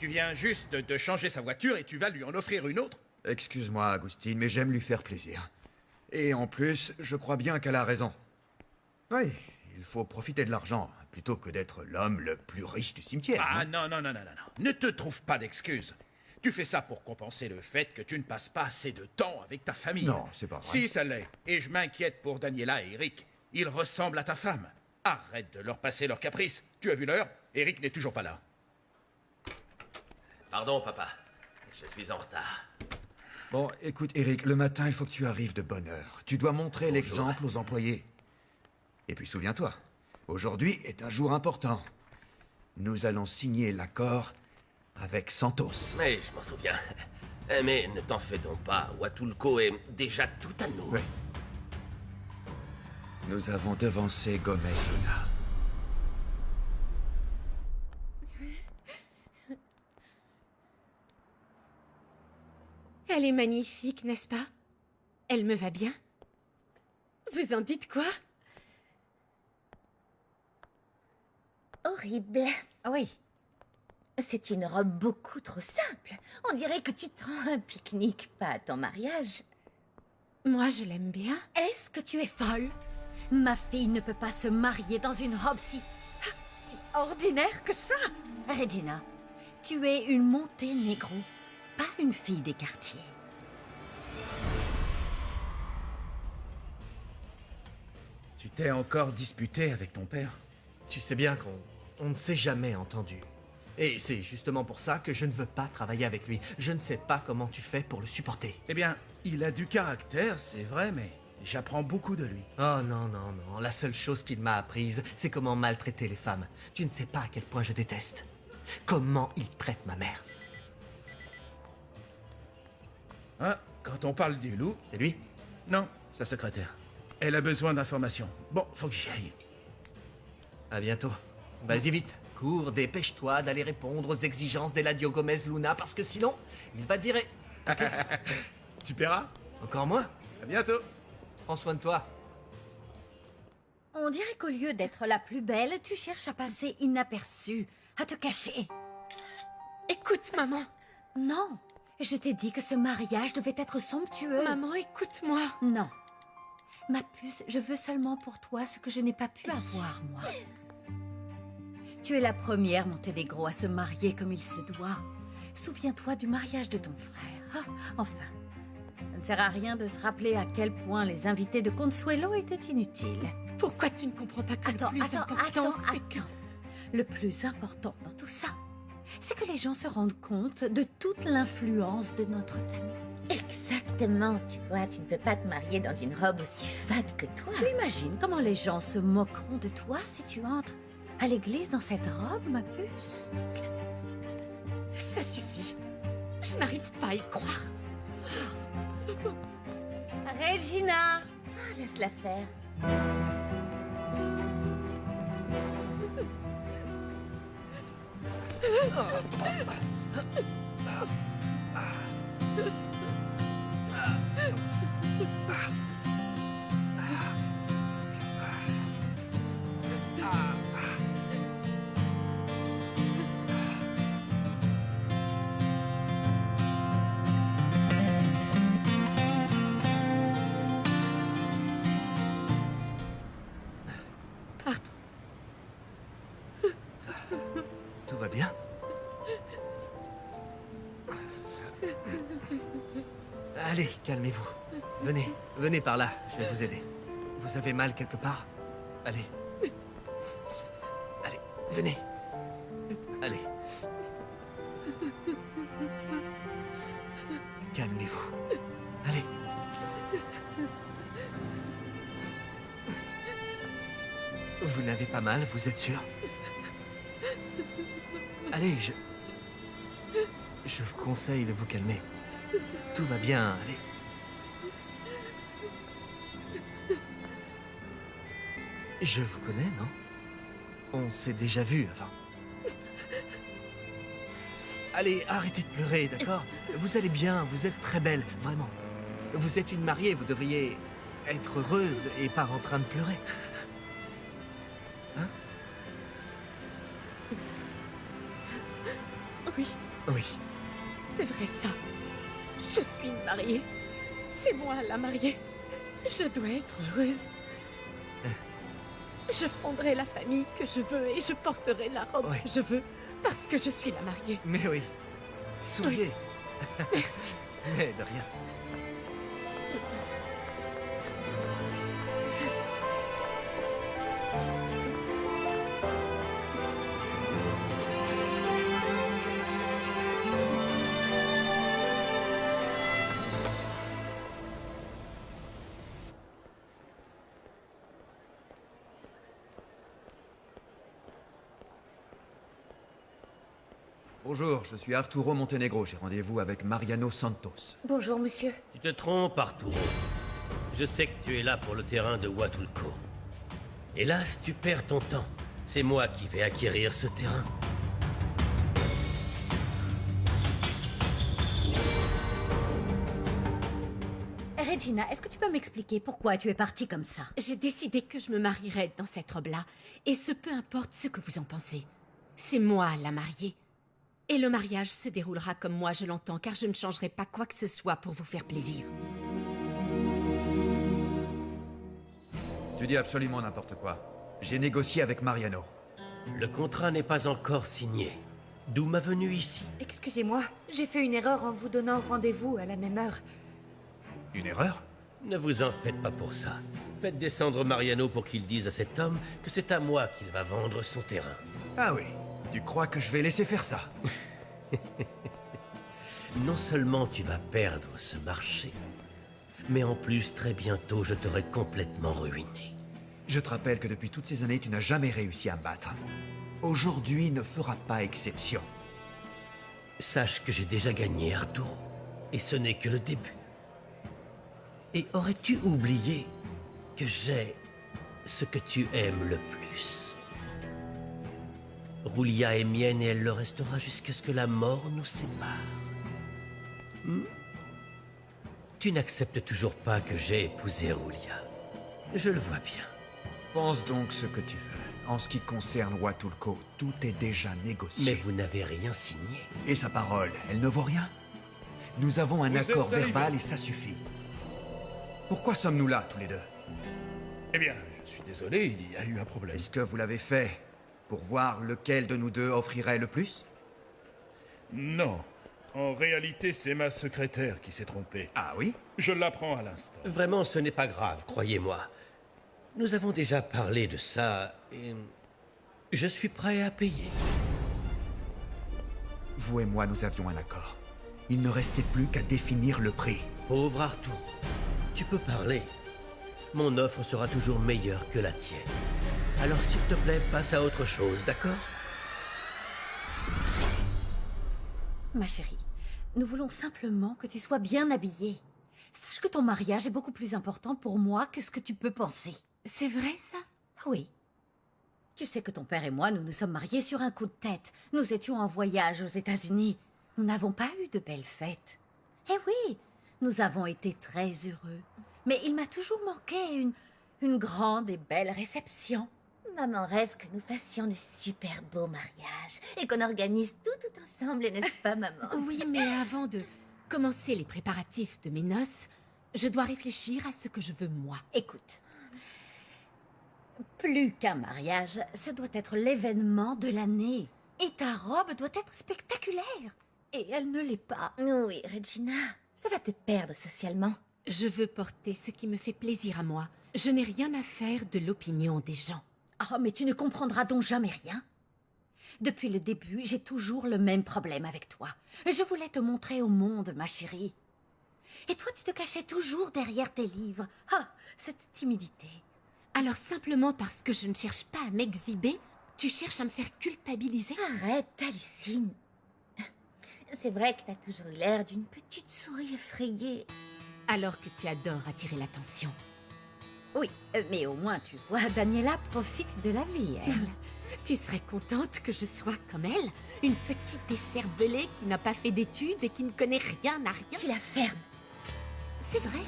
Tu viens juste de changer sa voiture et tu vas lui en offrir une autre? Excuse-moi, Agustine, mais j'aime lui faire plaisir. Et en plus, je crois bien qu'elle a raison. Oui, il faut profiter de l'argent, plutôt que d'être l'homme le plus riche du cimetière. Ah non non. Ne te trouve pas d'excuses. Tu fais ça pour compenser le fait que tu ne passes pas assez de temps avec ta famille. Non, c'est pas vrai. Si, ça l'est. Et je m'inquiète pour Daniela et Eric. Ils ressemblent à ta femme. Arrête de leur passer leurs caprices. Tu as vu l'heure? Eric n'est toujours pas là. Pardon, papa. Je suis en retard. Bon, écoute, Eric, le matin, il faut que tu arrives de bonne heure. Tu dois montrer l'exemple aux employés. Et puis souviens-toi, aujourd'hui est un jour important. Nous allons signer l'accord avec Santos. Mais je m'en souviens. Mais ne t'en fais donc pas. Huatulco est déjà tout à nous. Oui. Nous avons devancé Gomez Luna. Elle est magnifique, n'est-ce pas? Elle me va bien. Vous en dites quoi? Horrible. Oui. C'est une robe beaucoup trop simple. On dirait que tu te rends un pique-nique, pas à ton mariage. Moi, je l'aime bien. Est-ce que tu es folle? Ma fille ne peut pas se marier dans une robe si ordinaire que ça. Regina, tu es une Monténégro, pas une fille des quartiers. Tu t'es encore disputé avec ton père? Tu sais bien qu'on ne s'est jamais entendu. Et c'est justement pour ça que je ne veux pas travailler avec lui. Je ne sais pas comment tu fais pour le supporter. Eh bien, il a du caractère, c'est vrai, mais j'apprends beaucoup de lui. Oh non. La seule chose qu'il m'a apprise, c'est comment maltraiter les femmes. Tu ne sais pas à quel point je déteste. Comment il traite ma mère. Ah, quand on parle du loup... C'est lui? Non, sa secrétaire. Elle a besoin d'informations. Bon, faut que j'y aille. À bientôt. Vas-y vite. Cours, dépêche-toi d'aller répondre aux exigences d'Eladio Gomez Luna, parce que sinon, il va te virer. Ok. Tu paieras? Encore moins. À bientôt. Prends soin de toi. On dirait qu'au lieu d'être la plus belle, tu cherches à passer inaperçue, à te cacher. Écoute, maman. Non, je t'ai dit que ce mariage devait être somptueux. Maman, écoute-moi. Non. Ma puce, je veux seulement pour toi ce que je n'ai pas pu avoir, moi. Tu es la première Monténégro à se marier comme il se doit. Souviens-toi du mariage de ton frère. Ah, enfin, ça ne sert à rien de se rappeler à quel point les invités de Consuelo étaient inutiles. Pourquoi tu ne comprends pas que le plus important, c'est que... Attends. Le plus important dans tout ça, c'est que les gens se rendent compte de toute l'influence de notre famille. Exactement, tu vois, tu ne peux pas te marier dans une robe aussi fade que toi. Tu imagines comment les gens se moqueront de toi si tu entres à l'église dans cette robe, ma puce? Ça suffit. Je n'arrive pas à y croire. Regina! Laisse-la faire. Tout va bien? Allez, calmez-vous. Venez par là, je vais vous aider. Vous avez mal quelque part? Allez. Allez, venez. Allez. Calmez-vous. Allez. Vous n'avez pas mal, vous êtes sûr? Allez, je vous conseille de vous calmer. Tout va bien, allez. Je vous connais, non? On s'est déjà vu avant. Allez, arrêtez de pleurer, d'accord? Vous allez bien, vous êtes très belle, vraiment. Vous êtes une mariée, vous devriez être heureuse et pas en train de pleurer. Hein? Oui. Oui. C'est vrai ça. Je suis une mariée. C'est moi la mariée. Je dois être heureuse. Je fonderai la famille que je veux et je porterai la robe Ouais. que je veux parce que je suis la mariée. Mais oui. Souriez. Merci. Mais de rien. Bonjour, je suis Arturo Montenegro. J'ai rendez-vous avec Mariano Santos. Bonjour, monsieur. Tu te trompes, Arturo. Je sais que tu es là pour le terrain de Huatulco. Hélas, tu perds ton temps. C'est moi qui vais acquérir ce terrain. Regina, est-ce que tu peux m'expliquer pourquoi tu es partie comme ça? J'ai décidé que je me marierais dans cette robe-là. Et ce peu importe ce que vous en pensez. C'est moi la mariée. Et le mariage se déroulera comme moi je l'entends, car je ne changerai pas quoi que ce soit pour vous faire plaisir. Tu dis absolument n'importe quoi. J'ai négocié avec Mariano. Le contrat n'est pas encore signé. D'où ma venue ici. Excusez-moi, j'ai fait une erreur en vous donnant rendez-vous à la même heure. Une erreur? Ne vous en faites pas pour ça. Faites descendre Mariano pour qu'il dise à cet homme que c'est à moi qu'il va vendre son terrain. Ah oui. Tu crois que je vais laisser faire ça? Non seulement tu vas perdre ce marché, mais en plus, très bientôt, je t'aurai complètement ruiné. Je te rappelle que depuis toutes ces années, tu n'as jamais réussi à me battre. Aujourd'hui ne fera pas exception. Sache que j'ai déjà gagné, Arturo. Et ce n'est que le début. Et aurais-tu oublié que j'ai ce que tu aimes le plus? Roulia est mienne et elle le restera jusqu'à ce que la mort nous sépare. Tu n'acceptes toujours pas que j'ai épousé Roulia. Je le vois bien. Pense donc ce que tu veux. En ce qui concerne Huatulco, tout est déjà négocié. Mais vous n'avez rien signé. Et sa parole, elle ne vaut rien? Nous avons un Vous accord êtes arrivés. verbal et ça suffit. Pourquoi sommes-nous là, tous les deux? Eh bien, je suis désolé, il y a eu un problème. Est-ce que vous l'avez fait pour voir lequel de nous deux offrirait le plus? Non. En réalité, c'est ma secrétaire qui s'est trompée. Ah oui? Je l'apprends à l'instant. Vraiment, ce n'est pas grave, croyez-moi. Nous avons déjà parlé de ça et je suis prêt à payer. Vous et moi, nous avions un accord. Il ne restait plus qu'à définir le prix. Pauvre Arturo, tu peux parler. Mon offre sera toujours meilleure que la tienne. Alors s'il te plaît, passe à autre chose, d'accord? Ma chérie, nous voulons simplement que tu sois bien habillée. Sache que ton mariage est beaucoup plus important pour moi que ce que tu peux penser. C'est vrai ça? Oui. Tu sais que ton père et moi, nous nous sommes mariés sur un coup de tête. Nous étions en voyage aux États-Unis. Nous n'avons pas eu de belles fêtes. Eh oui, nous avons été très heureux. Mais il m'a toujours manqué une grande et belle réception. Maman rêve que nous fassions de super beaux mariages et qu'on organise tout ensemble, n'est-ce pas, maman? Oui, mais avant de commencer les préparatifs de mes noces, je dois réfléchir à ce que je veux moi. Écoute, plus qu'un mariage, ce doit être l'événement de l'année. Et ta robe doit être spectaculaire. Et elle ne l'est pas. Oui, Regina, ça va te perdre socialement. Je veux porter ce qui me fait plaisir à moi. Je n'ai rien à faire de l'opinion des gens. Oh, mais tu ne comprendras donc jamais rien. Depuis le début, j'ai toujours le même problème avec toi. Je voulais te montrer au monde, ma chérie. Et toi, tu te cachais toujours derrière tes livres. Ah, cette timidité. Alors simplement parce que je ne cherche pas à m'exhiber, tu cherches à me faire culpabiliser? Arrête, t'hallucines. C'est vrai que t'as toujours eu l'air d'une petite souris effrayée. Alors que tu adores attirer l'attention. Oui, mais au moins, tu vois, Daniela profite de la vie, elle. Tu serais contente que je sois comme elle? Une petite décervelée qui n'a pas fait d'études et qui ne connaît rien à rien? Tu la fermes. C'est vrai.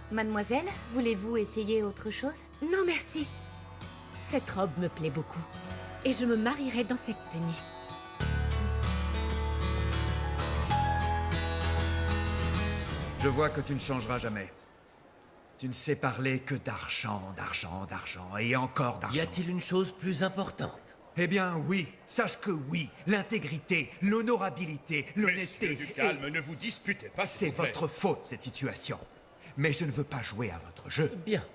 Mademoiselle, voulez-vous essayer autre chose? Non, merci. Cette robe me plaît beaucoup. Et je me marierai dans cette tenue. Je vois que tu ne changeras jamais. Tu ne sais parler que d'argent, d'argent, d'argent, et encore d'argent. Y a-t-il une chose plus importante? Eh bien, oui. Sache que oui. L'intégrité, l'honorabilité, l'honnêteté... Messieurs, du calme, ne vous disputez pas, s'il C'est vous plaît. votre faute, cette situation. Mais je ne veux pas jouer à votre jeu. Bien.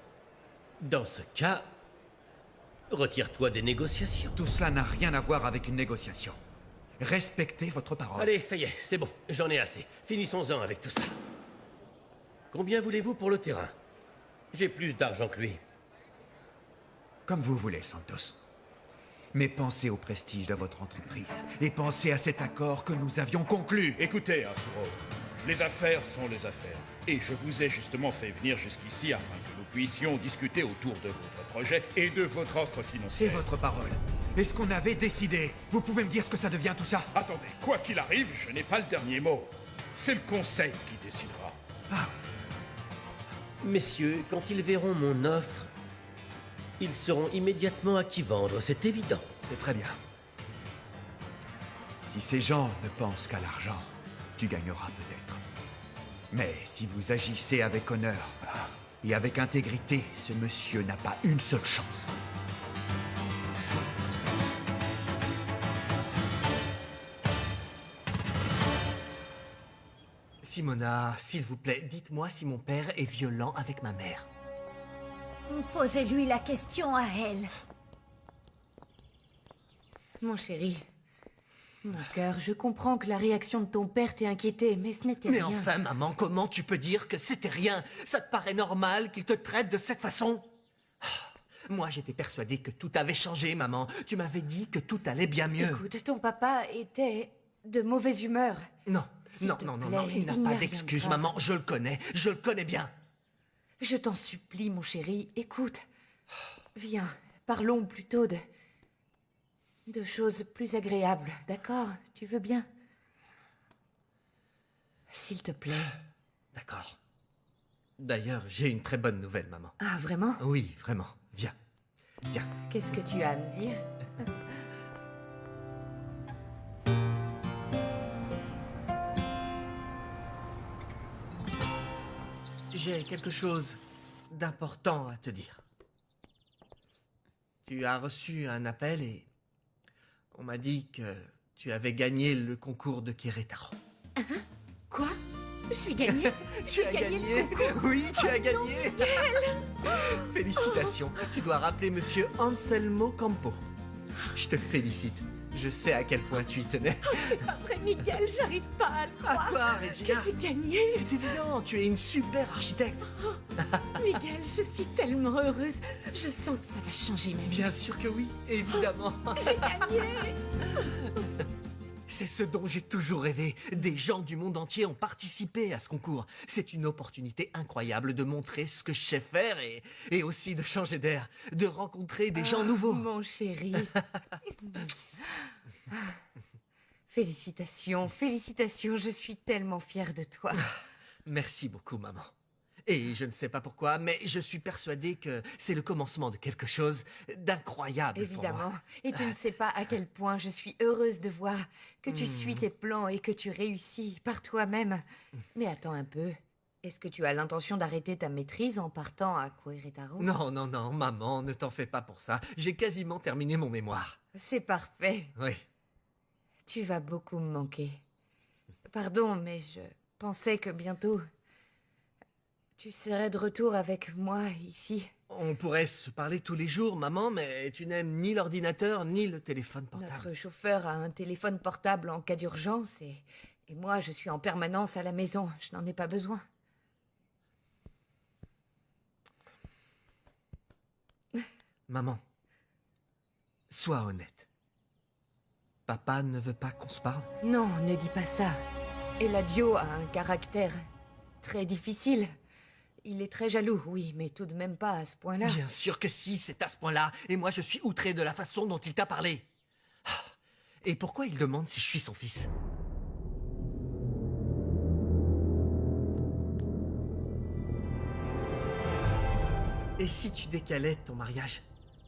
Dans ce cas, retire-toi des négociations. Tout cela n'a rien à voir avec une négociation. Respectez votre parole. Allez, ça y est, c'est bon, j'en ai assez. Finissons-en avec tout ça. Combien voulez-vous pour le terrain? J'ai plus d'argent que lui. Comme vous voulez, Santos. Mais pensez au prestige de votre entreprise. Et pensez à cet accord que nous avions conclu. Écoutez, Arturo, les affaires sont les affaires. Et je vous ai justement fait venir jusqu'ici afin que nous puissions discuter autour de votre projet et de votre offre Et financière. votre parole. Est-ce qu'on avait décidé? Vous pouvez me dire ce que ça devient tout ça? Attendez, quoi qu'il arrive, je n'ai pas le dernier mot. C'est le conseil qui décidera. Messieurs, quand ils verront mon offre, ils sauront immédiatement à qui vendre, c'est évident. C'est très bien. Si ces gens ne pensent qu'à l'argent, tu gagneras peut-être. Mais si vous agissez avec honneur et avec intégrité, ce monsieur n'a pas une seule chance. Simona, s'il vous plaît, dites-moi si mon père est violent avec ma mère. Posez-lui la question à elle. Mon chéri, mon cœur, je comprends que la réaction de ton père t'ait inquiété, mais ce n'était Mais rien. enfin, maman, comment tu peux dire que c'était rien? Ça te paraît normal qu'il te traite de cette façon? Ah, moi, j'étais persuadée que tout avait changé, maman. Tu m'avais dit que tout allait bien mieux. Écoute, ton papa était de mauvaise humeur. Non, S'il non, te non, non, plaît, non, il n'a il n'y a pas rien d'excuse, de grave. maman. Je le connais bien. Je t'en supplie, mon chéri, écoute. Viens, parlons plutôt de choses plus agréables, d'accord? Tu veux bien? S'il te plaît. D'accord. D'ailleurs, j'ai une très bonne nouvelle, maman. Ah, vraiment? Oui, vraiment. Viens. Viens. Qu'est-ce que tu as à me dire? J'ai quelque chose d'important à te dire. Tu as reçu un appel et on m'a dit que tu avais gagné le concours de Kiretaro. Quoi? J'ai gagné? Tu as gagné? Oui, tu as gagné. Félicitations. Tu dois rappeler monsieur Anselmo Campo. Je te félicite. Je sais à quel point tu y tenais. Après, Miguel, j'arrive pas à le À croire. quoi, Que Regina? j'ai gagné. C'est évident, tu es une super architecte. Miguel, je suis tellement heureuse. Je sens que ça va changer ma vie. Bien sûr que oui, évidemment. J'ai gagné. C'est ce dont j'ai toujours rêvé. Des gens du monde entier ont participé à ce concours. C'est une opportunité incroyable de montrer ce que je sais faire et aussi de changer d'air, de rencontrer des gens nouveaux. Mon chéri. Félicitations, félicitations. Je suis tellement fière de toi. Merci beaucoup, maman. Et je ne sais pas pourquoi, mais je suis persuadé que c'est le commencement de quelque chose d'incroyable pour moi. Évidemment. Et tu ne sais pas à quel point je suis heureuse de voir que tu suis tes plans et que tu réussis par toi-même. Mais attends un peu. Est-ce que tu as l'intention d'arrêter ta maîtrise en partant à Querétaro? Non, non, non, maman, ne t'en fais pas pour ça. J'ai quasiment terminé mon mémoire. C'est parfait. Oui. Tu vas beaucoup me manquer. Pardon, mais je pensais que bientôt tu serais de retour avec moi ici. On pourrait se parler tous les jours, maman, mais tu n'aimes ni l'ordinateur ni le téléphone portable. Notre chauffeur a un téléphone portable en cas d'urgence et moi je suis en permanence à la maison. Je n'en ai pas besoin. Maman, sois honnête. Papa ne veut pas qu'on se parle? Non, ne dis pas ça. Eladio a un caractère très difficile. Il est très jaloux, oui, mais tout de même pas à ce point-là. Bien sûr que si, c'est à ce point-là. Et moi, je suis outré de la façon dont il t'a parlé. Ah, et pourquoi il demande si je suis son fils? Et si tu décalais ton mariage?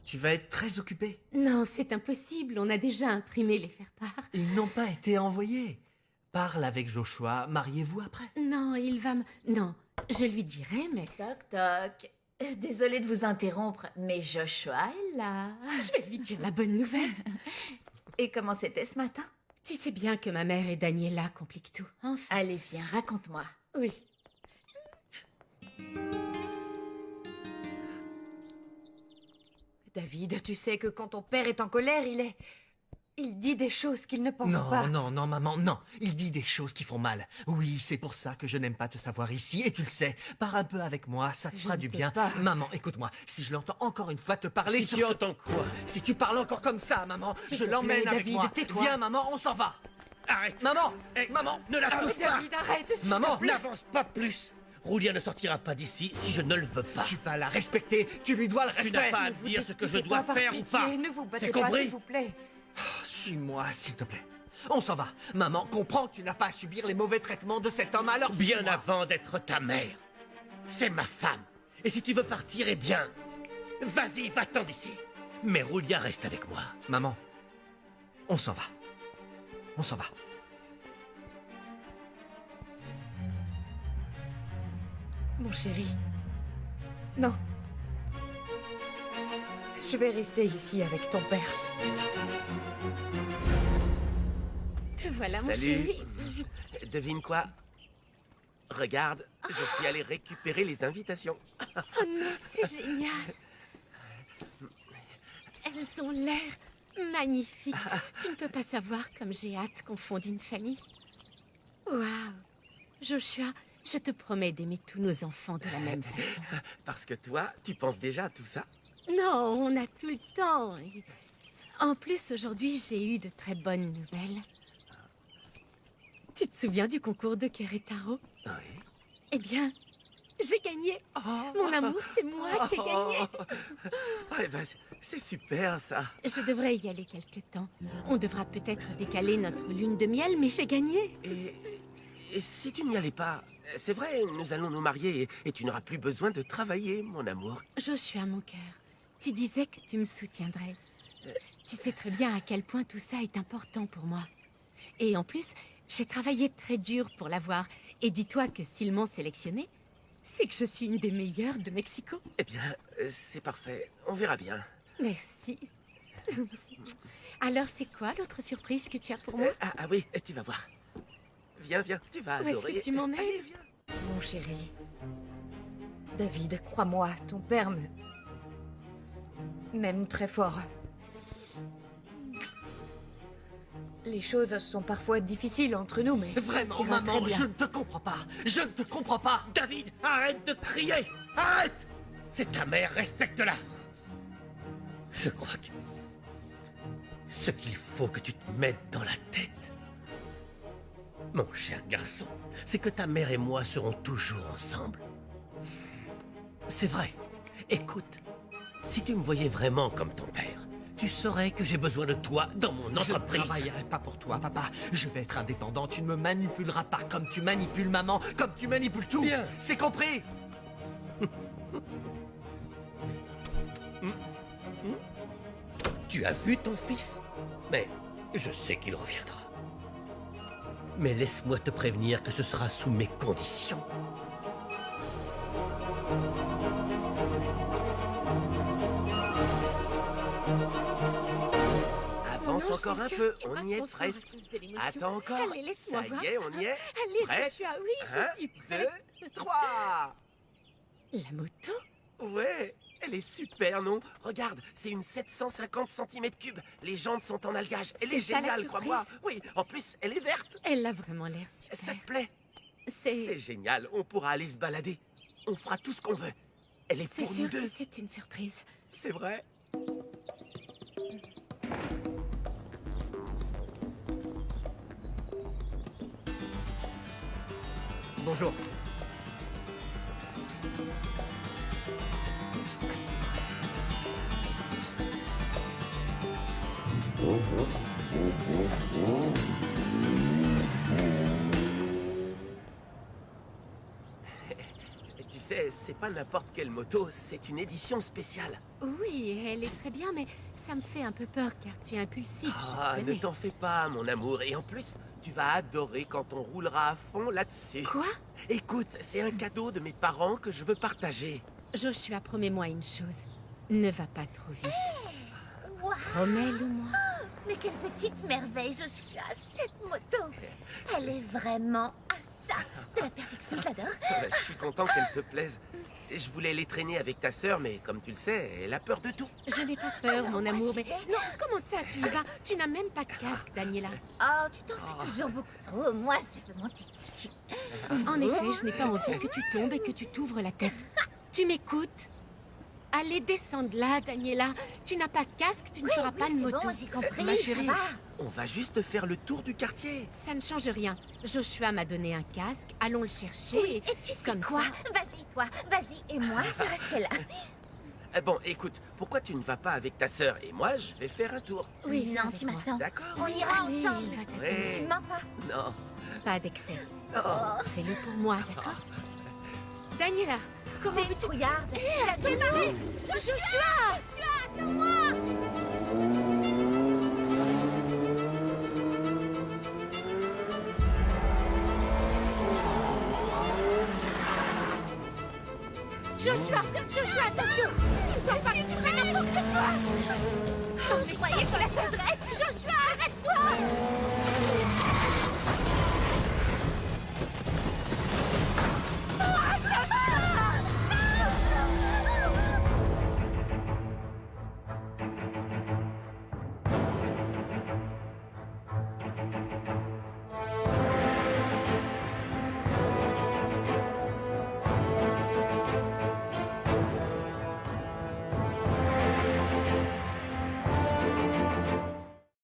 Tu vas être très occupé. Non, c'est impossible. On a déjà imprimé les faire-part. Ils n'ont pas été envoyés. Parle avec Joshua, mariez-vous après. Non, il va me... Non, je lui dirai, mais... Toc toc. Désolée de vous interrompre, mais Joshua est là. Je vais lui dire la bonne nouvelle. Et comment c'était ce matin? Tu sais bien que ma mère et Daniela compliquent tout. Enfin, Allez, viens, raconte-moi. oui. David, tu sais que quand ton père est en colère, il dit des choses qu'il ne pense pas. Non, maman, non. Il dit des choses qui font mal. Oui, c'est pour ça que je n'aime pas te savoir ici, et tu le sais. Pars un peu avec moi, ça te Je fera ne du peux bien. pas. Maman, écoute-moi, si je l'entends encore une fois te parler Si sur tu ce- entends quoi? Si tu parles encore comme ça, maman, S'il je te l'emmène plaît, avec David, moi. tais-toi. Viens, maman, on s'en va. Arrête! Maman, Hey, maman, ne la pousse pas! David, arrête, s'il Maman, te plaît. N'avance pas plus! Roulia ne sortira pas d'ici si je ne le veux pas. tu vas la respecter, tu lui dois le Tu respect. n'as pas à Ne vous dire ce que je disputez dois pas, par faire ou pitié, pas. Ne vous battez C'est pas, compris? s'il vous plaît. Suis-moi, s'il te plaît. On s'en va. Maman, comprends que tu n'as pas à subir les mauvais traitements de cet homme, alors Bien suis-moi. avant d'être ta mère. C'est ma femme. Et si tu veux partir, eh bien... Vas-y, va-t'en d'ici. Mais Roulia reste avec moi. Maman, on s'en va. On s'en va. Mon chéri. Non. Je vais rester ici avec ton père. Te voilà, mon Salut. chéri. Devine quoi? Regarde, je suis allé récupérer les invitations. Oh non, c'est génial. Elles ont l'air magnifiques. Tu ne peux pas savoir comme j'ai hâte qu'on fonde une famille. Waouh. Joshua, je te promets d'aimer tous nos enfants de la même façon. Parce que toi, tu penses déjà à tout ça? Non, on a tout le temps. Et en plus, aujourd'hui, j'ai eu de très bonnes nouvelles. Tu te souviens du concours de Querétaro? Oui. Eh bien, j'ai gagné. Mon amour, c'est moi qui ai gagné. Ouais, bah, c'est super, ça. Je devrais y aller quelque temps. On devra peut-être décaler notre lune de miel, mais j'ai gagné. Et si tu n'y allais pas? C'est vrai, nous allons nous marier et tu n'auras plus besoin de travailler, mon amour. Joshua, mon cœur, tu disais que tu me soutiendrais. Tu sais très bien à quel point tout ça est important pour moi. Et en plus, j'ai travaillé très dur pour l'avoir. Et dis-toi que s'ils m'ont sélectionné, c'est que je suis une des meilleures de Mexico. Eh bien, c'est parfait. On verra bien. Merci. Alors, c'est quoi l'autre surprise que tu as pour moi? Ah oui, tu vas voir. Viens, tu vas Où est-ce adorer. que tu m'emmènes? Allez, viens. Mon chéri. David, crois-moi, ton père m'aime très fort. Les choses sont parfois difficiles entre nous, mais... Vraiment, ça ira maman, très bien. je ne te comprends pas. Je ne te comprends pas. David, arrête de crier! Arrête! C'est ta mère, respecte-la! Je crois que... Ce qu'il faut que tu te mettes dans la tête, mon cher garçon, c'est que ta mère et moi serons toujours ensemble. C'est vrai. Écoute, si tu me voyais vraiment comme ton père, tu saurais que j'ai besoin de toi dans mon Je ne entreprise. travaillerai pas pour toi, papa. Je vais être indépendant. Tu ne me manipuleras pas comme tu manipules maman, comme tu manipules tout. Bien. C'est compris? Tu as vu ton fils? Mais je sais qu'il reviendra. Mais laisse-moi te prévenir que ce sera sous mes conditions. Avance non, encore j'ai un le peu, cœur qui on bat y est trop fort à presque. cause de l'émotion. Attends encore. Allez, laisse-moi Ça voir. y est, on y est. Allez, Prête? Joshua, oui, je suis prête. 2, 3. La moto? Ouais, elle est super, non? Regarde, c'est une 750 cm3. Les jantes sont en algage. Elle est C'est ça, la géniale, crois-moi. surprise. Oui, en plus, elle est verte. Elle a vraiment l'air super. Ça te plaît? C'est C'est génial, on pourra aller se balader. On fera tout ce qu'on veut. Elle est c'est pour nous sûr deux. que c'est une surprise. C'est vrai. Bonjour. Tu sais, c'est pas n'importe quelle moto, c'est une édition spéciale. Oui, elle est très bien, mais ça me fait un peu peur car tu es impulsif, Ah, je ne connais. t'en fais pas, mon amour. Et en plus, Tu vas adorer quand on roulera à fond là-dessus. Quoi? Écoute, c'est un cadeau de mes parents que je veux partager. Joshua, promets-moi une chose. Ne va pas trop vite. Waouh! Promets-le-moi. Mais quelle petite merveille, Joshua, cette moto. Elle est vraiment à ça. De la perfection, j'adore. Je suis content qu'elle te plaise. Je voulais les traîner avec ta sœur, mais comme tu le sais, elle a peur de tout. Je n'ai pas peur, mon amour, mais... Non, comment ça, tu y vas? Tu n'as même pas de casque, Daniela. Oh, tu t'en fais toujours beaucoup trop. Moi, je veux monter dessus. En effet, je n'ai pas envie que tu tombes et que tu t'ouvres la tête. Tu m'écoutes? Allez, descends de là, Daniela. Tu n'as pas de casque, tu ne feras pas de moto. Bon, j'ai compris. Ma chérie, ça va. on va juste faire le tour du quartier. Ça ne change rien. Joshua m'a donné un casque, allons le chercher. Oui, et tu sais comme quoi? ça- Vas-y, toi. Vas-y, et moi, je reste là. Bon, écoute, pourquoi tu ne vas pas avec ta sœur et moi, je vais faire un tour. Oui, viens non, avec tu moi. m'attends. D'accord? On ira Allez, ensemble. il va t'attendre. Ouais. Tu mens pas. Non. Pas d'excès. Non. Fais-le pour moi, d'accord? Daniela, comment veux-tu... Regarde, la démarrer. Joshua! Joshua, attention! Tu fais pas n'importe quoi. Oh, je croyais qu'on la perdrait. Joshua!